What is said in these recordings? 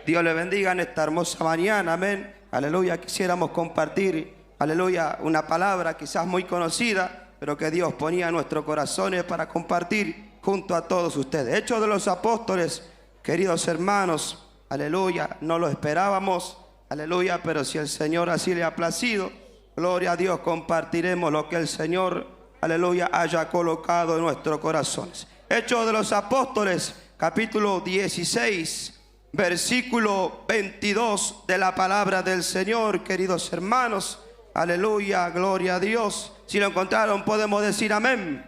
Dios le bendiga en esta hermosa mañana, amén. Aleluya, quisiéramos compartir, aleluya, una palabra quizás muy conocida, pero que Dios ponía en nuestros corazones para compartir junto a todos ustedes. Hechos de los Apóstoles, queridos hermanos, aleluya, no lo esperábamos, aleluya, pero si el Señor así le ha placido, gloria a Dios, compartiremos lo que el Señor, aleluya, haya colocado en nuestros corazones. Hechos de los Apóstoles, capítulo 16, versículo 22 de la palabra del Señor, queridos hermanos. Aleluya, gloria a Dios. Si lo encontraron, podemos decir amén.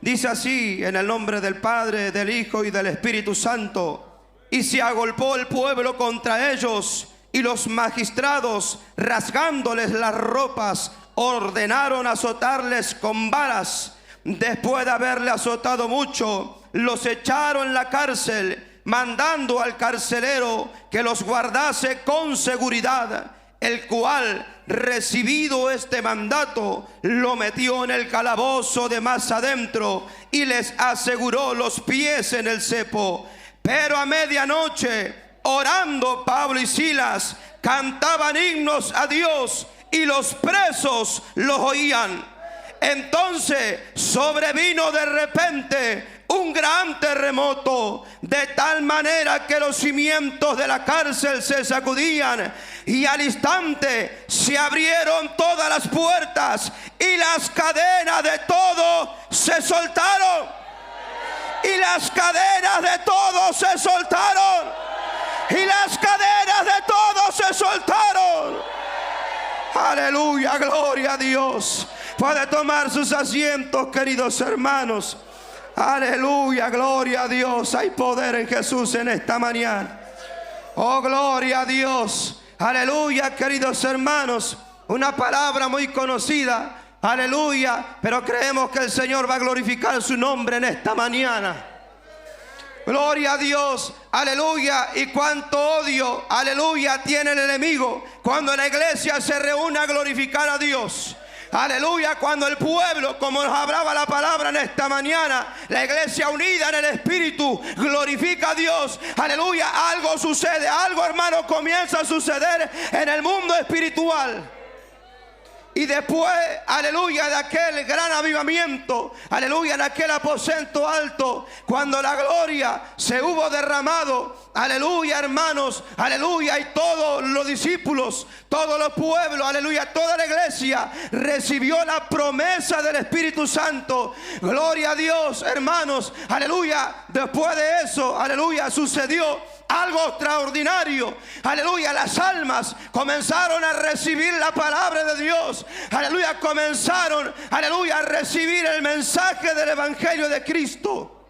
Dice así, en el nombre del Padre, del Hijo y del Espíritu Santo. Y se agolpó el pueblo contra ellos, y los magistrados, rasgándoles las ropas, ordenaron azotarles con varas. Después de haberle azotado mucho, los echaron en la cárcel, mandando al carcelero que los guardase con seguridad, el cual, recibido este mandato, lo metió en el calabozo de más adentro y les aseguró los pies en el cepo. Pero a medianoche, orando Pablo y Silas, cantaban himnos a Dios y los presos los oían. Entonces sobrevino de repente un gran terremoto, de tal manera que los cimientos de la cárcel se sacudían, y al instante se abrieron todas las puertas y las cadenas de todos se soltaron. Y las cadenas de todos se soltaron. Y las cadenas de todos se soltaron. Aleluya, gloria a Dios. Puede tomar sus asientos, queridos hermanos. Aleluya, gloria a Dios. Hay poder en Jesús en esta mañana. Oh, gloria a Dios. Aleluya, queridos hermanos. Una palabra muy conocida. Aleluya, pero creemos que el Señor va a glorificar su nombre en esta mañana. Gloria a Dios, aleluya. Y cuánto odio, aleluya, tiene el enemigo cuando la iglesia se reúne a glorificar a Dios. Aleluya, cuando el pueblo, como nos hablaba la palabra en esta mañana, la iglesia unida en el Espíritu glorifica a Dios. Aleluya, algo sucede, algo, hermano, comienza a suceder en el mundo espiritual. Y después, aleluya, de aquel gran avivamiento, aleluya, en aquel aposento alto, cuando la gloria se hubo derramado, aleluya, hermanos, aleluya, y todos los discípulos, todos los pueblos, aleluya, toda la iglesia recibió la promesa del Espíritu Santo. Gloria a Dios, hermanos, aleluya. Después de eso, aleluya, sucedió algo extraordinario. Aleluya, las almas comenzaron a recibir la palabra de Dios. Aleluya, comenzaron, aleluya, a recibir el mensaje del Evangelio de Cristo.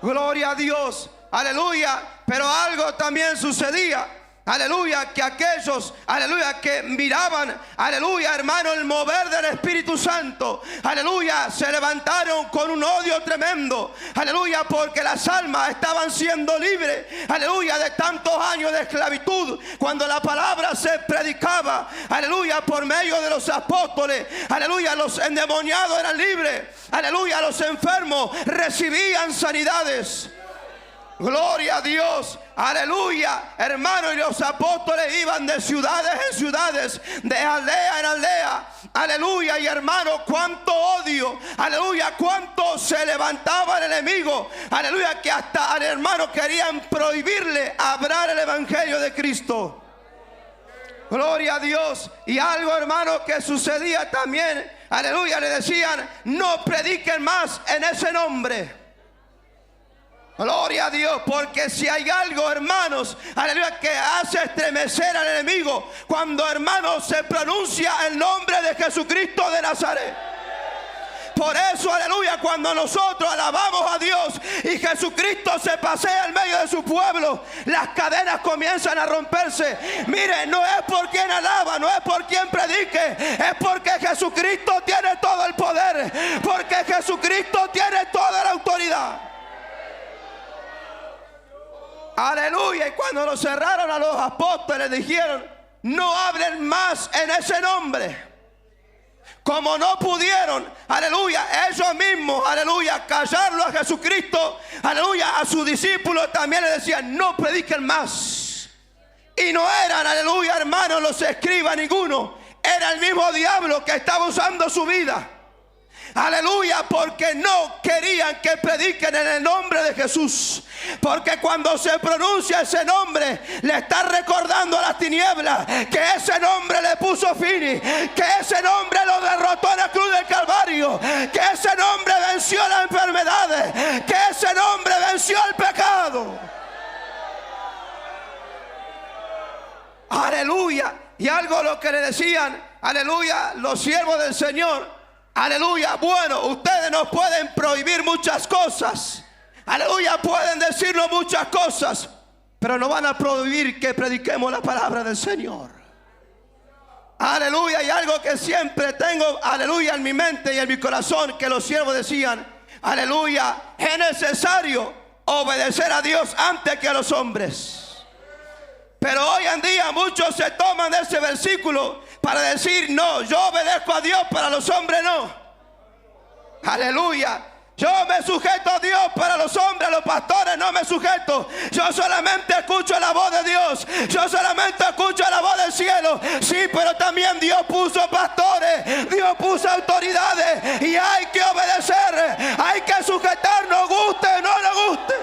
Gloria a Dios, aleluya. Pero algo también sucedía. Aleluya, que aquellos, aleluya, que miraban, aleluya, hermano, el mover del Espíritu Santo, aleluya, se levantaron con un odio tremendo, aleluya, porque las almas estaban siendo libres, aleluya, de tantos años de esclavitud. Cuando la palabra se predicaba, aleluya, por medio de los apóstoles, aleluya, los endemoniados eran libres, aleluya, los enfermos recibían sanidades. Gloria a Dios, aleluya, hermano. Y los apóstoles iban de ciudades en ciudades, de aldea en aldea, aleluya. Y hermano, cuánto odio, aleluya, cuánto se levantaba el enemigo, aleluya, que hasta al hermano querían prohibirle hablar el Evangelio de Cristo. Gloria a Dios. Y algo, hermano, que sucedía también, aleluya, le decían: no prediquen más en ese nombre. Gloria a Dios, porque si hay algo, hermanos, aleluya, que hace estremecer al enemigo, cuando, hermanos, se pronuncia el nombre de Jesucristo de Nazaret. Por eso, aleluya, cuando nosotros alabamos a Dios y Jesucristo se pasea en medio de su pueblo, las cadenas comienzan a romperse. Mire, no es por quien alaba, no es por quien predique, es porque Jesucristo tiene todo el poder, porque Jesucristo tiene toda la autoridad. Aleluya. Y cuando lo cerraron a los apóstoles, dijeron: no hablen más en ese nombre. Como no pudieron, aleluya, ellos mismos, aleluya, callarlo a Jesucristo, aleluya, a sus discípulos también le decían, no prediquen más. Y no eran, aleluya, hermanos, los escribas ninguno. Era el mismo diablo que estaba usando su vida. Aleluya, porque no querían que prediquen en el nombre de Jesús. Porque cuando se pronuncia ese nombre, le está recordando a las tinieblas que ese nombre le puso fin, que ese nombre lo derrotó en la cruz del Calvario, que ese nombre venció las enfermedades, que ese nombre venció el pecado. Aleluya. Y algo lo que le decían, aleluya, los siervos del Señor. Aleluya, bueno, ustedes nos pueden prohibir muchas cosas. Aleluya, pueden decirnos muchas cosas, pero no van a prohibir que prediquemos la palabra del Señor. Aleluya, y algo que siempre tengo, aleluya, en mi mente y en mi corazón, que los siervos decían, aleluya, es necesario obedecer a Dios antes que a los hombres. Pero hoy en día muchos se toman de ese versículo para decir, no, yo obedezco a Dios, para los hombres no. Aleluya. Yo me sujeto a Dios, para los hombres, a los pastores no me sujeto. Yo solamente escucho la voz de Dios. Yo solamente escucho la voz del cielo. Sí, pero también Dios puso pastores. Dios puso autoridades. Y hay que obedecer. Hay que sujetarnos, guste o no le guste.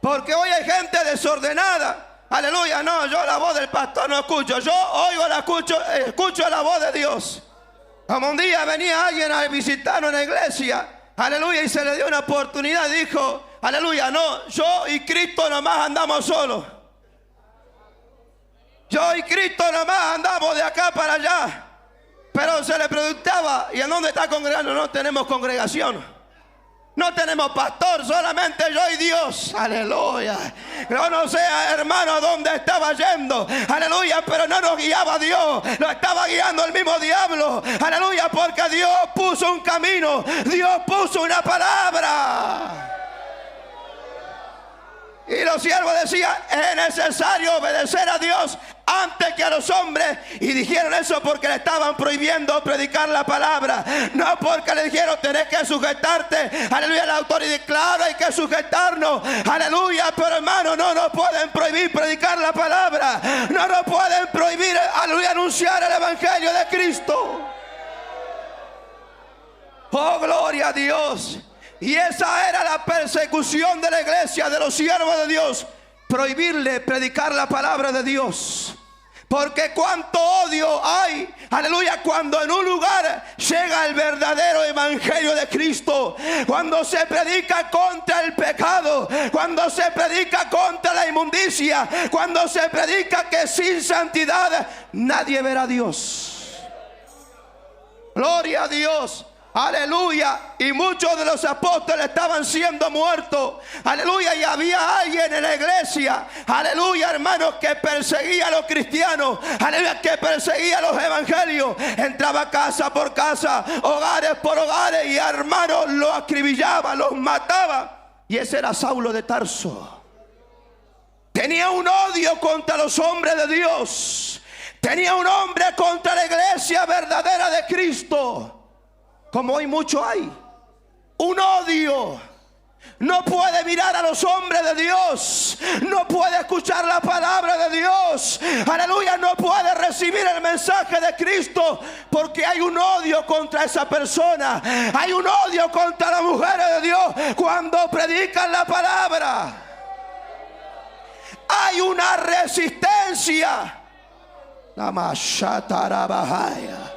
Porque hoy hay gente desordenada. Aleluya, no, yo la voz del pastor no escucho. Yo oigo escucho la voz de Dios. Como un día venía alguien a visitarnos en la iglesia, aleluya, y se le dio una oportunidad y dijo, aleluya, no, yo y Cristo nomás andamos solos. Yo y Cristo nomás andamos de acá para allá. Pero se le preguntaba, ¿y en dónde está congregando? No tenemos congregación. No tenemos pastor, solamente yo y Dios. Aleluya. Yo no sé, hermano, a dónde estaba yendo. Aleluya, pero no nos guiaba Dios. Lo estaba guiando el mismo diablo. Aleluya, porque Dios puso un camino. Dios puso una palabra. Y los siervos decían, es necesario obedecer a Dios antes que a los hombres. Y dijeron eso porque le estaban prohibiendo predicar la palabra. No porque le dijeron, tenés que sujetarte, aleluya, a la autoridad. Claro, hay que sujetarnos, aleluya. Pero hermano, no nos pueden prohibir predicar la palabra. No nos pueden prohibir, aleluya, anunciar el evangelio de Cristo. Oh, gloria a Dios. Y esa era la persecución de la iglesia, de los siervos de Dios. Prohibirle predicar la palabra de Dios. Porque cuánto odio hay, aleluya, cuando en un lugar llega el verdadero evangelio de Cristo. Cuando se predica contra el pecado, cuando se predica contra la inmundicia, cuando se predica que sin santidad nadie verá a Dios. Gloria a Dios. Aleluya. Y muchos de los apóstoles estaban siendo muertos. Aleluya. Y había alguien en la iglesia, aleluya, hermanos, que perseguía a los cristianos. Aleluya, que perseguía a los evangelios. Entraba casa por casa, hogares por hogares, y hermanos, los acribillaba, los mataba. Y ese era Saulo de Tarso. Tenía un odio contra los hombres de Dios. Tenía un hombre contra la iglesia verdadera de Cristo. Como hoy mucho hay, un odio. No puede mirar a los hombres de Dios, no puede escuchar la palabra de Dios, aleluya, no puede recibir el mensaje de Cristo, porque hay un odio contra esa persona. Hay un odio contra las mujeres de Dios cuando predican la palabra. Hay una resistencia. La mashatarabahaya.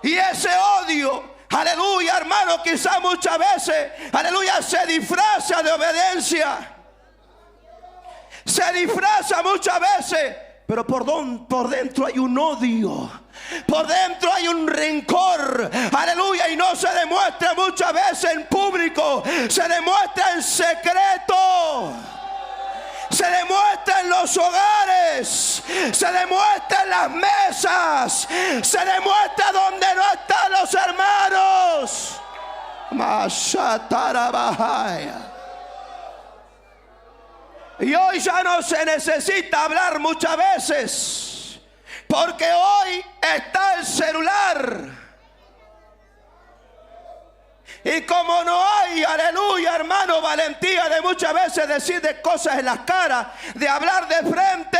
Y ese odio, aleluya, hermano, quizá muchas veces, aleluya, se disfraza de obediencia. Se disfraza muchas veces, pero por dentro hay un odio. Por dentro hay un rencor, aleluya, y no se demuestra muchas veces en público, se demuestra en secreto. Se demuestra en los hogares, se demuestra en las mesas, se demuestra donde no están los hermanos. Y hoy ya no se necesita hablar muchas veces, porque hoy está el celular. Y como no hay, aleluya, hermano, valentía de muchas veces decir de cosas en las caras, de hablar de frente,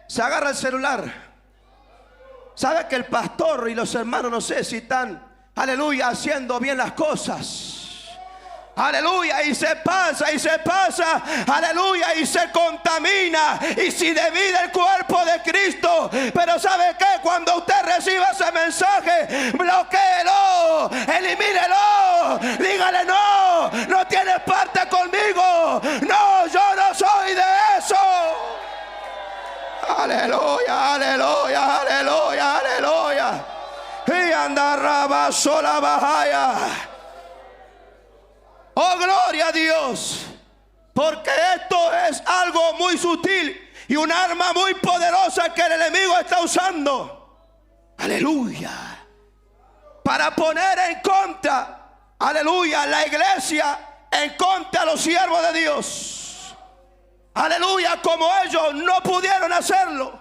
se agarra el celular. ¿Sabe que el pastor y los hermanos no sé si están, aleluya, haciendo bien las cosas? Aleluya, y se pasa, aleluya, y se contamina y se divide el cuerpo de Cristo. Pero ¿sabe qué? Cuando usted reciba ese mensaje, bloquéelo, elimínelo, dígale no, no tienes parte conmigo, no, yo no soy de eso. Aleluya, aleluya, aleluya, aleluya. Y andarraba sola bajaya. Oh, gloria a Dios, porque esto es algo muy sutil y un arma muy poderosa que el enemigo está usando. Aleluya. Para poner en contra, aleluya, la iglesia, en contra a los siervos de Dios. Aleluya, como ellos no pudieron hacerlo.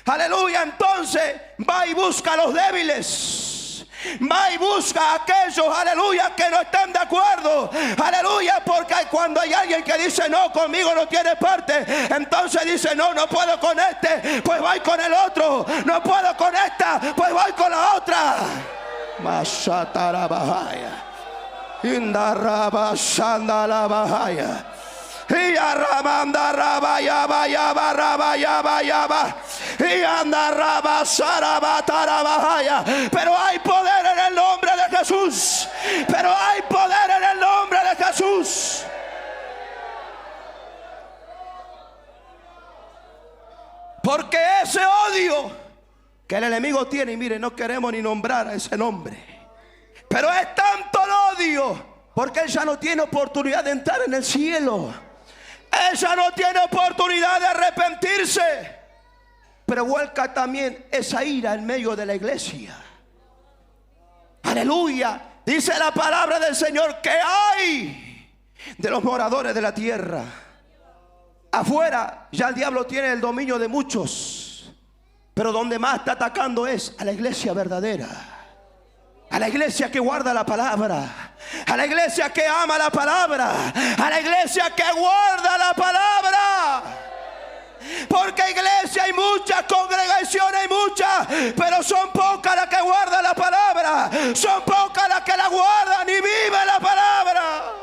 Aleluya, entonces va y busca a los débiles. Va y busca a aquellos, aleluya, que no están de acuerdo. Aleluya, porque cuando hay alguien que dice no, conmigo no tiene parte, entonces dice no, no puedo con este, pues voy con el otro. No puedo con esta, pues voy con la otra. Mashatarabahaya, Indarabashandalabahaya. Y arramanda rabaya baya barabaya baya ba. Y anda rabasarabatarabahaya. Pero hay poder en el nombre de Jesús. Pero hay poder en el nombre de Jesús. Porque ese odio que el enemigo tiene, y mire, no queremos ni nombrar a ese nombre, pero es tanto el odio, porque él ya no tiene oportunidad de entrar en el cielo. Ella no tiene oportunidad de arrepentirse, pero vuelca también esa ira en medio de la iglesia. Aleluya. Dice la palabra del Señor que hay de los moradores de la tierra. Afuera ya el diablo tiene el dominio de muchos, pero donde más está atacando es a la iglesia verdadera, a la iglesia que guarda la palabra, a la iglesia que ama la palabra, a la iglesia que guarda la palabra. Porque iglesia hay muchas, congregaciones hay muchas, pero son pocas las que guardan la palabra. Son pocas las que la guardan y viven la palabra.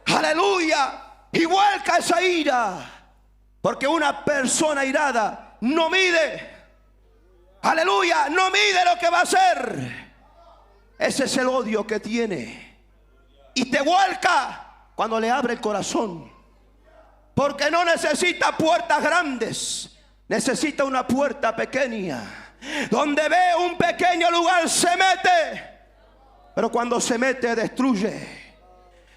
Aleluya. Y vuelca esa ira, porque una persona irada no mide. Aleluya, no mide lo que va a hacer. Ese es el odio que tiene. Y te vuelca cuando le abre el corazón. Porque no necesita puertas grandes, necesita una puerta pequeña. Donde ve un pequeño lugar se mete, pero cuando se mete destruye.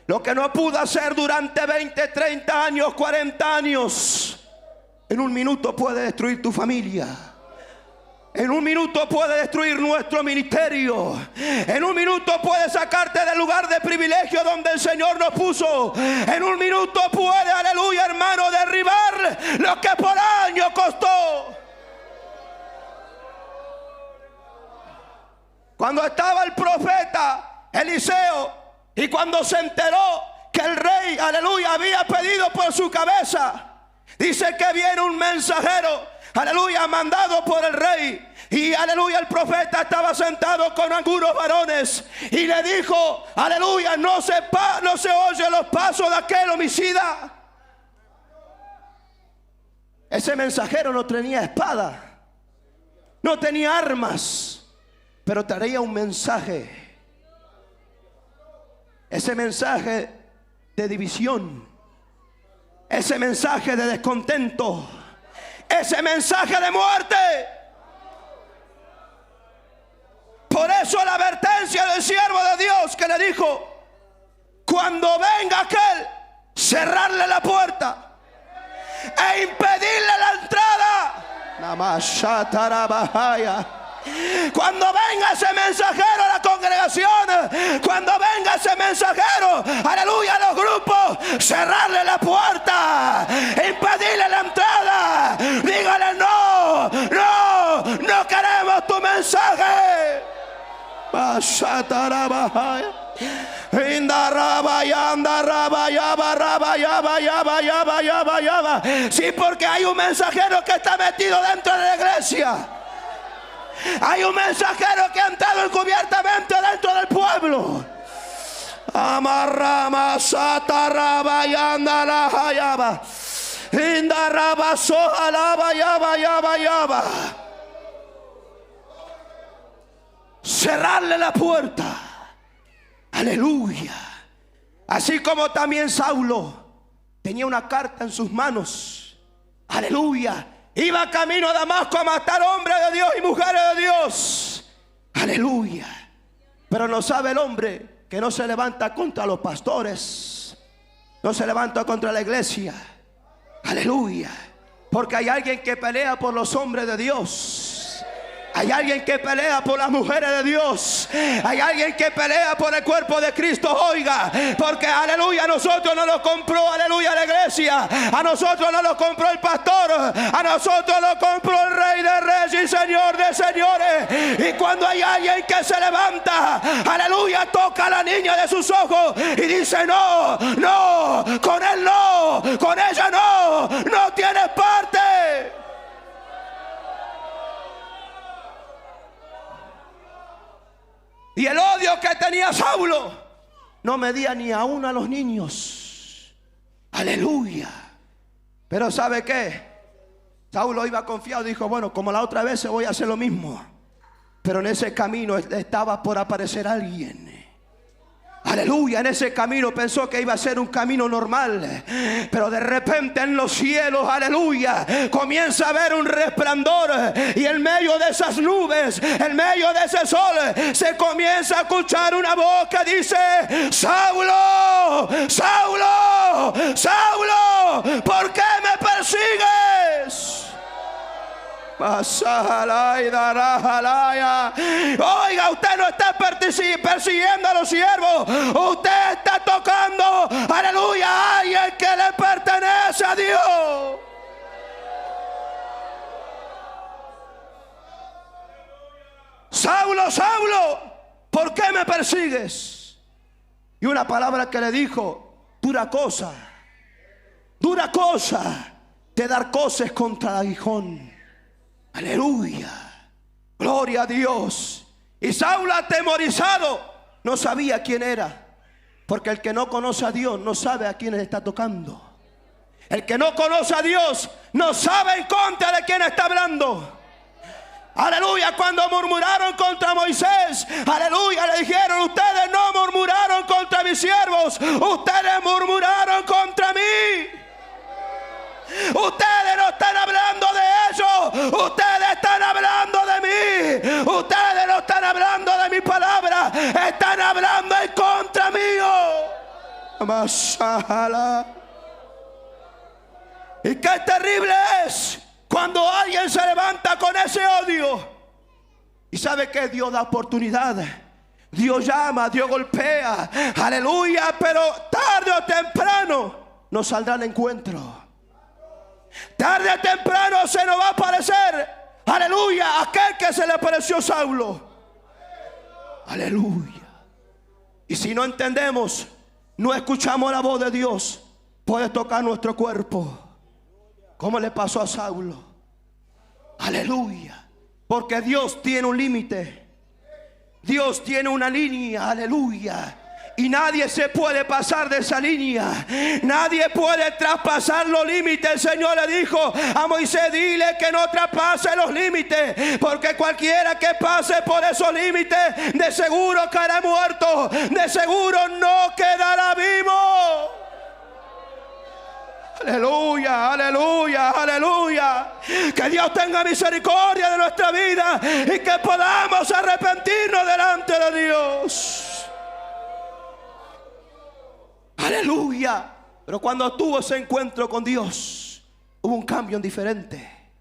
Lo que no pudo hacer durante 20, 30 años, 40 años, en un minuto puede destruir tu familia. En un minuto puede destruir nuestro ministerio. En un minuto puede sacarte del lugar de privilegio donde el Señor nos puso. En un minuto puede, aleluya, hermano, derribar lo que por años costó. Cuando estaba el profeta Eliseo y cuando se enteró que el rey, aleluya, había pedido por su cabeza, dice que viene un mensajero, aleluya, mandado por el rey. Y aleluya, el profeta estaba sentado con algunos varones y le dijo, aleluya, no se oye los pasos de aquel homicida. Ese mensajero no tenía espada, no tenía armas, pero traía un mensaje. Ese mensaje de división, ese mensaje de descontento, ese mensaje de muerte. Por eso la advertencia del siervo de Dios que le dijo, cuando venga aquel, cerrarle la puerta e impedirle la entrada. Cuando venga ese mensajero a la congregación, cuando venga ese mensajero, aleluya, a los grupos, cerrarle la puerta, impedirle la entrada. Dígale: no, no, no queremos tu mensaje. Sí, porque hay un mensajero que está metido dentro de la iglesia. Hay un mensajero que ha entrado encubiertamente dentro del pueblo. Amarrama sataraba y andala hayaba. Indaraba sojalaba yaba yaba yaba. Cerrarle la puerta. Aleluya. Así como también Saulo tenía una carta en sus manos. Aleluya. Iba camino a Damasco a matar hombres de Dios y mujeres de Dios. Aleluya. Pero no sabe el hombre que no se levanta contra los pastores, no se levanta contra la iglesia. Aleluya. Porque hay alguien que pelea por los hombres de Dios. Hay alguien que pelea por las mujeres de Dios. Hay alguien que pelea por el cuerpo de Cristo. Oiga, porque aleluya, a nosotros no lo compró, aleluya, la iglesia. A nosotros no lo compró el pastor. A nosotros lo compró el Rey de Reyes y Señor de Señores. Y cuando hay alguien que se levanta, aleluya, toca a la niña de sus ojos y dice: no, no, con él no, con ella no, no tienes parte. Y el odio que tenía Saulo no medía ni aún a los niños. Aleluya. Pero ¿sabe qué? Saulo iba confiado, dijo: bueno, como la otra vez voy a hacer lo mismo. Pero en ese camino estaba por aparecer alguien. Aleluya, en ese camino pensó que iba a ser un camino normal, pero de repente en los cielos, aleluya, comienza a haber un resplandor, y en medio de esas nubes, en medio de ese sol, se comienza a escuchar una voz que dice: Saulo, Saulo, Saulo, ¿por qué me persigues? Oiga, usted no está persiguiendo a los siervos. Usted está tocando, aleluya, a alguien que le pertenece a Dios. Saulo, Saulo, ¿por qué me persigues? Y una palabra que le dijo: dura cosa te dar coces contra el aguijón. Aleluya, gloria a Dios. Y Saulo, atemorizado, no sabía quién era, porque el que no conoce a Dios no sabe a quién está tocando. El que no conoce a Dios no sabe en contra de quién está hablando. Aleluya, cuando murmuraron contra Moisés, aleluya, le dijeron: ustedes no murmuraron contra mis siervos, ustedes murmuraron contra mí. Ustedes no están hablando de ellos, ustedes están hablando de mí. Ustedes no están hablando de mi palabra, están hablando en contra mío. Y qué terrible es cuando alguien se levanta con ese odio. Y sabe que Dios da oportunidad, Dios llama, Dios golpea, aleluya, pero tarde o temprano nos saldrá el encuentro. Tarde o temprano se nos va a aparecer, aleluya, aquel que se le apareció a Saulo. Aleluya. Y si no entendemos, no escuchamos la voz de Dios, puede tocar nuestro cuerpo, como le pasó a Saulo. Aleluya. Porque Dios tiene un límite, Dios tiene una línea, aleluya. Y nadie se puede pasar de esa línea. Nadie puede traspasar los límites. El Señor le dijo a Moisés: dile que no traspase los límites, porque cualquiera que pase por esos límites de seguro caerá muerto, de seguro no quedará vivo. Aleluya, aleluya, aleluya. Que Dios tenga misericordia de nuestra vida y que podamos arrepentirnos delante de Dios. Aleluya. Pero cuando tuvo ese encuentro con Dios, hubo un cambio diferente.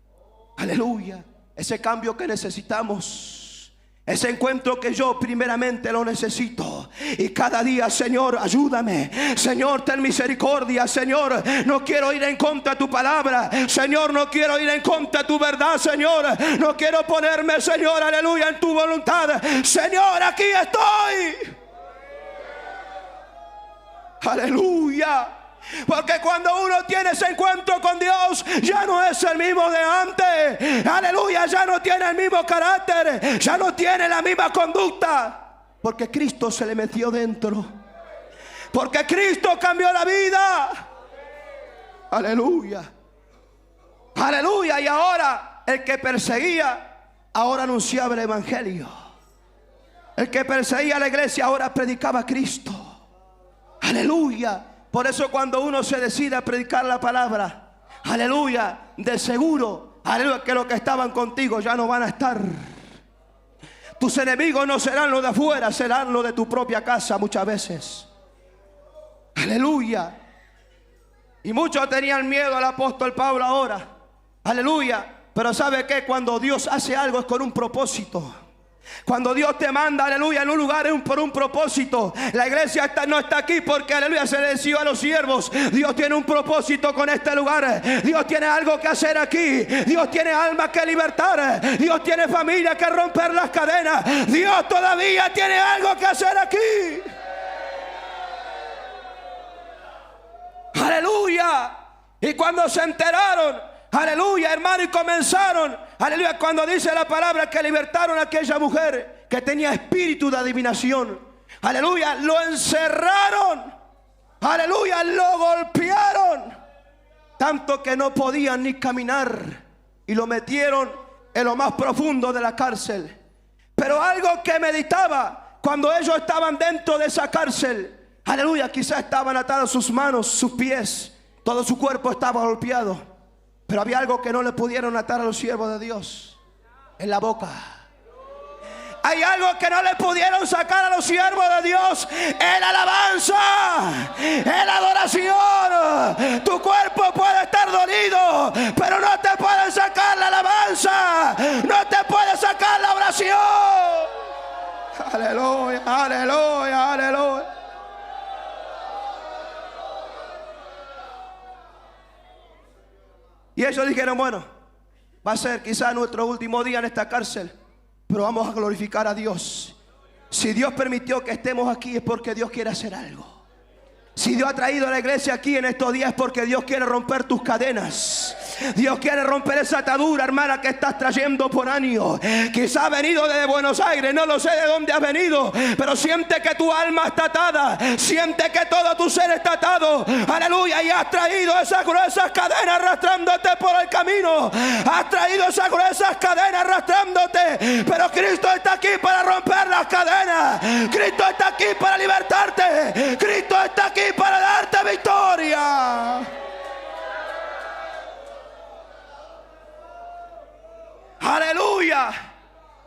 Aleluya. Ese cambio que necesitamos. Ese encuentro que yo primeramente lo necesito. Y cada día, Señor, ayúdame. Señor, ten misericordia. Señor, no quiero ir en contra de tu palabra. Señor, no quiero ir en contra de tu verdad. Señor, no quiero ponerme, Señor, aleluya, en tu voluntad. Señor, aquí estoy. Aleluya. Porque cuando uno tiene ese encuentro con Dios, ya no es el mismo de antes. Aleluya, ya no tiene el mismo carácter, ya no tiene la misma conducta. Porque Cristo se le metió dentro. Porque Cristo cambió la vida. Aleluya. Aleluya. Y ahora el que perseguía, ahora anunciaba el evangelio. El que perseguía a la iglesia, ahora predicaba a Cristo. Aleluya. Por eso cuando uno se decide a predicar la palabra, aleluya, de seguro, aleluya, que los que estaban contigo ya no van a estar. Tus enemigos no serán los de afuera, serán los de tu propia casa muchas veces. Aleluya. Y muchos tenían miedo al apóstol Pablo ahora. Aleluya. Pero ¿sabe qué? Cuando Dios hace algo es con un propósito. Cuando Dios te manda, aleluya, en un lugar es por un propósito. La iglesia no está aquí porque, aleluya, se le decidió a los siervos. Dios tiene un propósito con este lugar. Dios tiene algo que hacer aquí. Dios tiene almas que libertar. Dios tiene familia que romper las cadenas. Dios todavía tiene algo que hacer aquí. Aleluya. Y cuando se enteraron, aleluya, hermano, y comenzaron, aleluya, cuando dice la palabra que libertaron a aquella mujer que tenía espíritu de adivinación, aleluya, lo encerraron, aleluya, lo golpearon, tanto que no podían ni caminar, y lo metieron en lo más profundo de la cárcel. Pero algo que meditaba cuando ellos estaban dentro de esa cárcel, aleluya, quizás estaban atadas sus manos, sus pies, todo su cuerpo estaba golpeado. Pero había algo que no le pudieron atar a los siervos de Dios: en la boca. Hay algo que no le pudieron sacar a los siervos de Dios: en la alabanza, en la adoración. Tu cuerpo puede estar dolido, pero no te pueden sacar la alabanza, no te puede sacar la oración. Aleluya, aleluya, aleluya. Y ellos dijeron: bueno, va a ser quizás nuestro último día en esta cárcel, pero vamos a glorificar a Dios. Si Dios permitió que estemos aquí es porque Dios quiere hacer algo. Si Dios ha traído a la iglesia aquí en estos días es porque Dios quiere romper tus cadenas. Dios quiere romper esa atadura, hermana, que estás trayendo por años. Quizá ha venido desde Buenos Aires, no lo sé de dónde has venido, pero siente que tu alma está atada, siente que todo tu ser está atado. Aleluya. Y has traído esas gruesas cadenas arrastrándote por el camino. Has traído esas gruesas cadenas arrastrándote, pero Cristo está aquí para romper las cadenas. Cristo está aquí para libertarte. Cristo está aquí para darte victoria. Aleluya.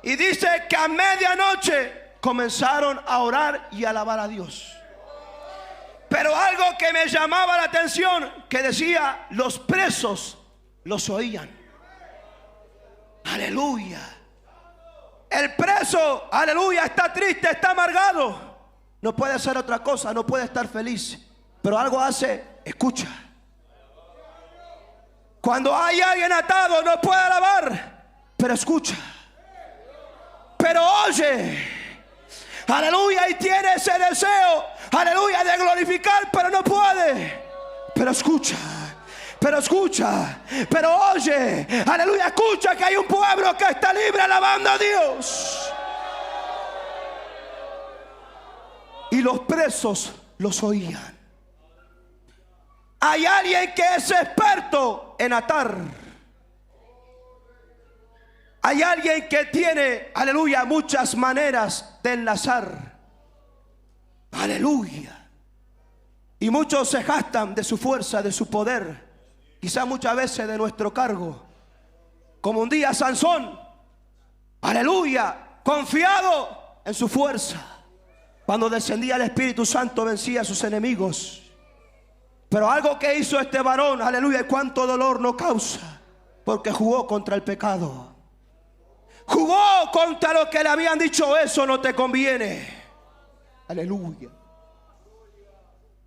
Y dice que a medianoche comenzaron a orar y a alabar a Dios. Pero algo que me llamaba la atención, que decía: los presos los oían. Aleluya. El preso, aleluya, está triste, está amargado. No puede hacer otra cosa, no puede estar feliz, pero algo hace: escucha. Cuando hay alguien atado no puede alabar, pero escucha, pero oye. Aleluya. Y tiene ese deseo, aleluya, de glorificar, pero no puede, pero escucha. Pero escucha, pero oye. Aleluya, escucha que hay un pueblo que está libre alabando a Dios. Y los presos los oían. Hay alguien que es experto en atar. Hay alguien que tiene, aleluya, muchas maneras de enlazar. Aleluya. Y muchos se jactan de su fuerza, de su poder. Quizá muchas veces de nuestro cargo. Como un día Sansón, aleluya, confiado en su fuerza. Cuando descendía el Espíritu Santo vencía a sus enemigos. Pero algo que hizo este varón, aleluya, cuánto dolor no causa, porque jugó contra el pecado. Jugó contra los que le habían dicho: eso no te conviene. Aleluya.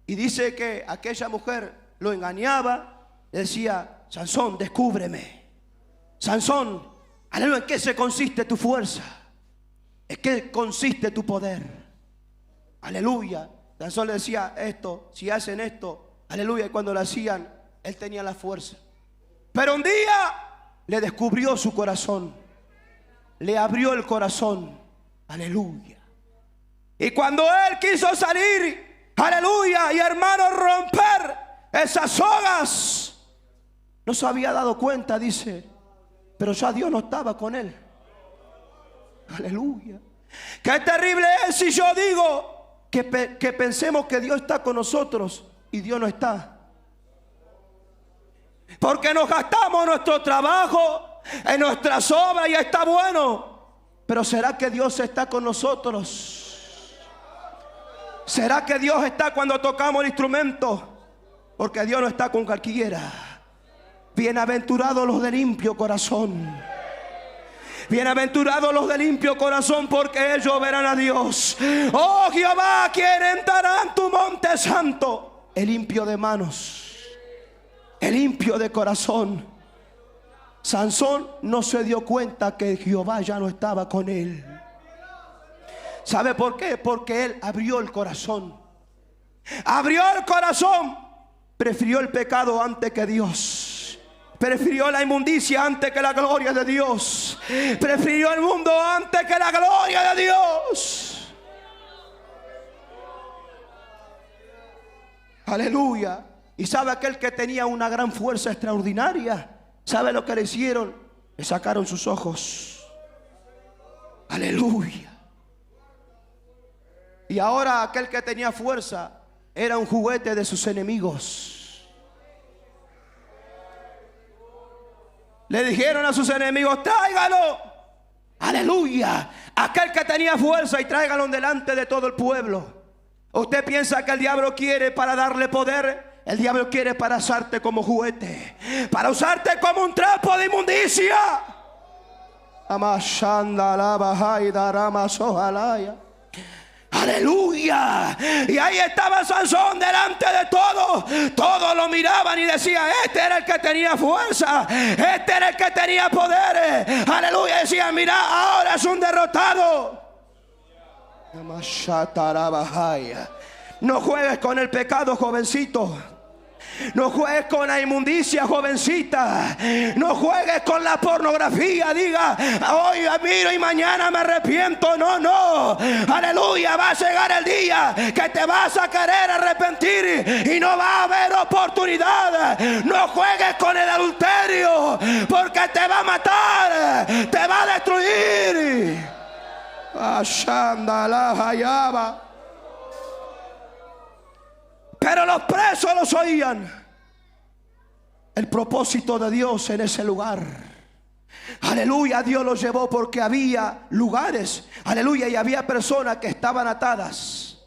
Y dice que aquella mujer lo engañaba. Decía: Sansón, descúbreme. Sansón, aleluya, ¿en qué se consiste tu fuerza? ¿En qué consiste tu poder? Aleluya. Sansón le decía: esto, si hacen esto, aleluya. Y cuando lo hacían, él tenía la fuerza. Pero un día le descubrió su corazón, le abrió el corazón. Aleluya. Y cuando él quiso salir, aleluya, y hermano, romper esas sogas, no se había dado cuenta, dice, pero ya Dios no estaba con él. Aleluya. Qué terrible es si yo digo que pensemos que Dios está con nosotros y Dios no está. Porque nos gastamos nuestro trabajo en nuestras obras y está bueno. Pero ¿será que Dios está con nosotros? ¿Será que Dios está cuando tocamos el instrumento? Porque Dios no está con cualquiera. Bienaventurados los de limpio corazón. Bienaventurados los de limpio corazón, porque ellos verán a Dios. Oh Jehová, ¿quién entrará en tu monte santo? El limpio de manos, el limpio de corazón. Sansón no se dio cuenta que Jehová ya no estaba con él. ¿Sabe por qué? Porque él abrió el corazón. Abrió el corazón. Prefirió el pecado antes que Dios. Prefirió la inmundicia antes que la gloria de Dios. Prefirió el mundo antes que la gloria de Dios. Aleluya. Y sabe aquel que tenía una gran fuerza extraordinaria. ¿Sabe lo que le hicieron? Le sacaron sus ojos. Aleluya. Y ahora aquel que tenía fuerza era un juguete de sus enemigos. Le dijeron a sus enemigos: tráigalo. Aleluya. Aquel que tenía fuerza, y tráigalo delante de todo el pueblo. ¿Usted piensa que el diablo quiere para darle poder? El diablo quiere para usarte como juguete, para usarte como un trapo de inmundicia. Aleluya. Y ahí estaba Sansón delante de todos. Todos lo miraban y decían: este era el que tenía fuerza, este era el que tenía poderes. Aleluya. Decían: mira, ahora es un derrotado. No juegues con el pecado, jovencito. No juegues con la inmundicia, jovencita. No juegues con la pornografía. Diga: hoy miro y mañana me arrepiento. No, no. Aleluya. Va a llegar el día que te vas a querer arrepentir y no va a haber oportunidad. No juegues con el adulterio, porque te va a matar, te va a destruir. Pero los presos los oían. El propósito de Dios en ese lugar. Aleluya. Dios los llevó porque había lugares. Aleluya. Y había personas que estaban atadas.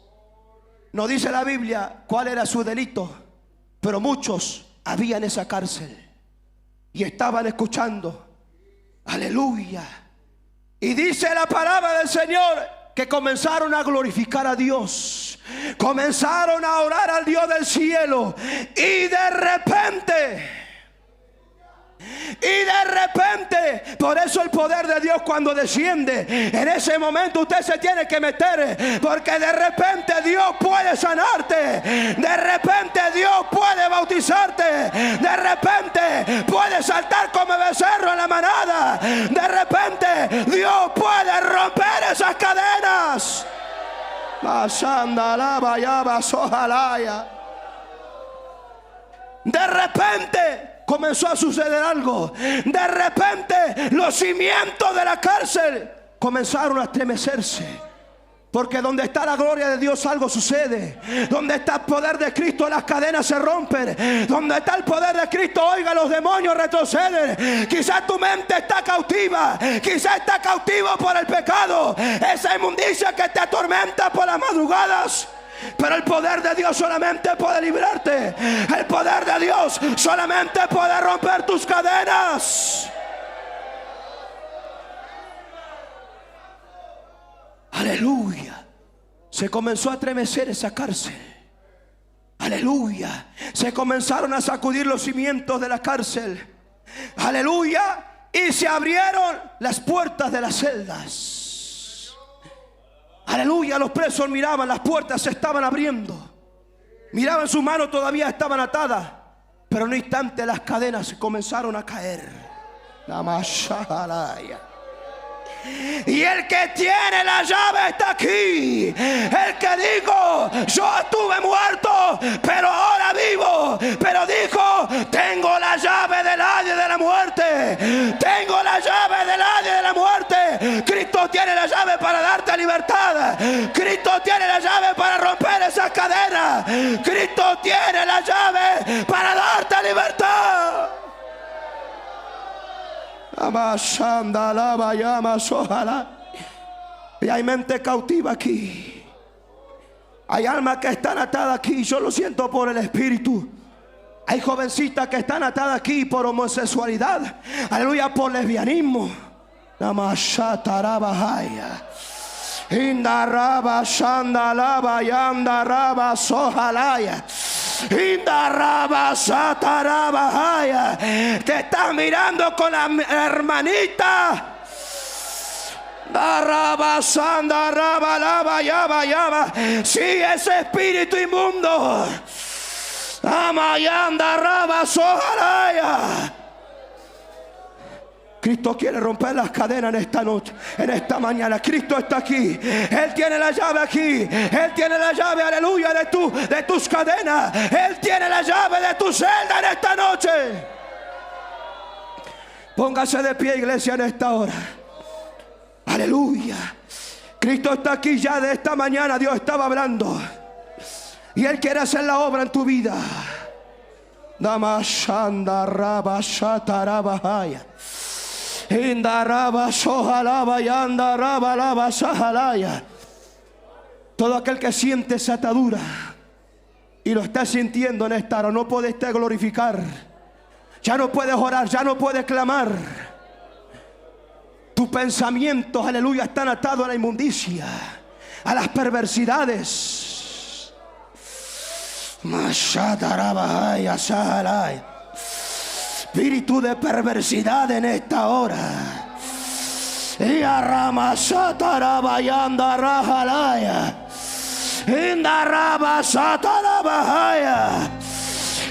No dice la Biblia cuál era su delito, pero muchos había en esa cárcel y estaban escuchando. Aleluya. Y dice la palabra del Señor que comenzaron a glorificar a Dios. Comenzaron a orar al Dios del cielo. Y de repente, por eso el poder de Dios cuando desciende, en ese momento usted se tiene que meter, porque de repente Dios puede sanarte, de repente Dios puede bautizarte, de repente puede saltar como becerro en la manada, de repente Dios puede romper esas cadenas. De repente comenzó a suceder algo. De repente los cimientos de la cárcel comenzaron a estremecerse. Porque donde está la gloria de Dios algo sucede. Donde está el poder de Cristo las cadenas se rompen. Donde está el poder de Cristo, oiga, los demonios retroceden. Quizás tu mente está cautiva. Quizás está cautivo por el pecado. Esa inmundicia que te atormenta por las madrugadas. Pero el poder de Dios solamente puede librarte. El poder de Dios solamente puede romper tus cadenas. Aleluya. Se comenzó a estremecer esa cárcel. Aleluya. Se comenzaron a sacudir los cimientos de la cárcel. Aleluya. Y se abrieron las puertas de las celdas. Aleluya. Los presos miraban, las puertas se estaban abriendo. Miraban sus manos, todavía estaban atadas. Pero en un instante las cadenas comenzaron a caer. Namashalaya. Y el que tiene la llave está aquí. El que dijo: yo estuve muerto, pero ahora vivo. Pero dijo: tengo la llave del Hades de la muerte. Tengo la llave del Hades de la muerte. Cristo tiene la llave para darte libertad. Cristo tiene la llave para romper esas cadenas. Cristo tiene la llave para darte libertad. Y hay mente cautiva aquí. Hay almas que están atadas aquí. Yo lo siento por el Espíritu. Hay jovencitas que están atadas aquí por homosexualidad. Aleluya, por lesbianismo. Indaraba shandalaba yandaraba sohalaya. Indaraba sataraba. Te estás mirando con la hermanita. Daraba sandaraba lava yaba yaba. Sí, ese espíritu inmundo. Amayandaraba sohalaya. Cristo quiere romper las cadenas en esta noche, en esta mañana. Cristo está aquí. Él tiene la llave aquí. Él tiene la llave, aleluya, de tus cadenas. Él tiene la llave de tu celda en esta noche. Póngase de pie, iglesia, en esta hora. Aleluya. Cristo está aquí ya de esta mañana. Dios estaba hablando. Y Él quiere hacer la obra en tu vida. Damashanda rabashatarabahaya. Indaraba sojalaba y andaraba lava sajalaya. Todo aquel que siente esa atadura y lo está sintiendo en esta hora, no puede glorificar, ya no puedes orar, ya no puedes clamar. Tus pensamientos, aleluya, están atados a la inmundicia, a las perversidades. Mashatarabahaya sajalaya. Espíritu de perversidad en esta hora. Y arramasatara yanda rajalaya. Indarabasatara.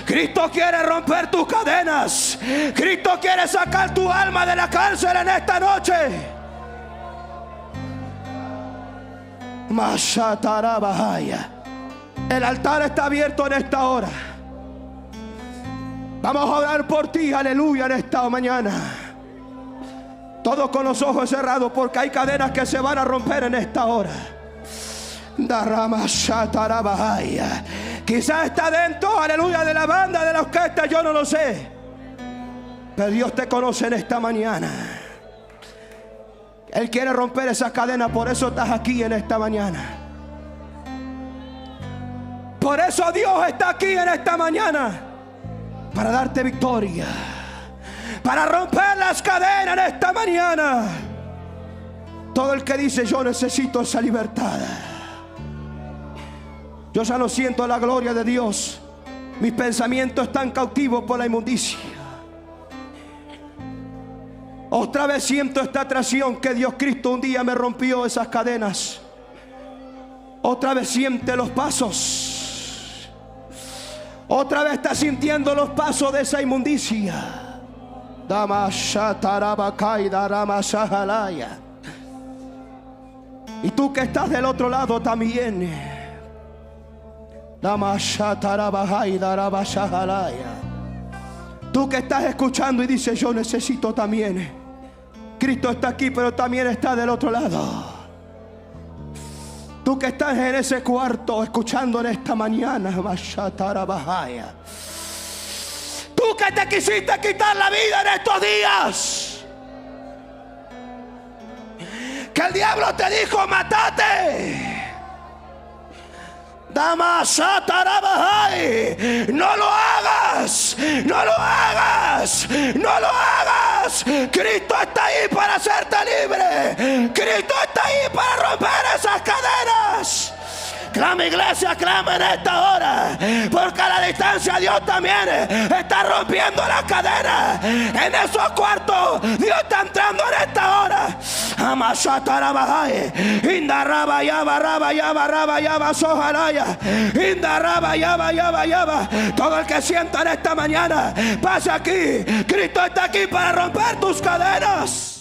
Cristo quiere romper tus cadenas. Cristo quiere sacar tu alma de la cárcel en esta noche. Masatara bahaya. El altar está abierto en esta hora. Vamos a orar por ti, aleluya, en esta mañana. Todos con los ojos cerrados, porque hay cadenas que se van a romper en esta hora. Quizás está dentro, aleluya, de la banda, de la orquesta, yo no lo sé. Pero Dios te conoce en esta mañana. Él quiere romper esas cadenas, por eso estás aquí en esta mañana. Por eso Dios está aquí en esta mañana. Para darte victoria, para romper las cadenas en esta mañana. Todo el que dice: yo necesito esa libertad, yo ya no siento la gloria de Dios, mis pensamientos están cautivos por la inmundicia. Otra vez siento esta atracción que Dios Cristo un día me rompió esas cadenas. Otra vez siente los pasos. Otra vez está sintiendo los pasos de esa inmundicia. Y tú que estás del otro lado también. Tú que estás escuchando y dices: yo necesito también. Cristo está aquí, pero también está del otro lado. Tú que estás en ese cuarto escuchando en esta mañana, tú que te quisiste quitar la vida en estos días, que el diablo te dijo: mátate. No lo hagas. hagas, no lo hagas, no lo hagas. Cristo está ahí para hacerte libre. Cristo está ahí para romper esas cadenas. Clama, iglesia, clama en esta hora, porque a la distancia Dios también está rompiendo las cadenas. En esos cuartos Dios está entrando en esta hora. Indaraba yaba raba yaba raba yaba sojaraya. Indaraba yaba yaba yaba. Todo el que sienta en esta mañana, pasa aquí. Cristo está aquí para romper tus cadenas.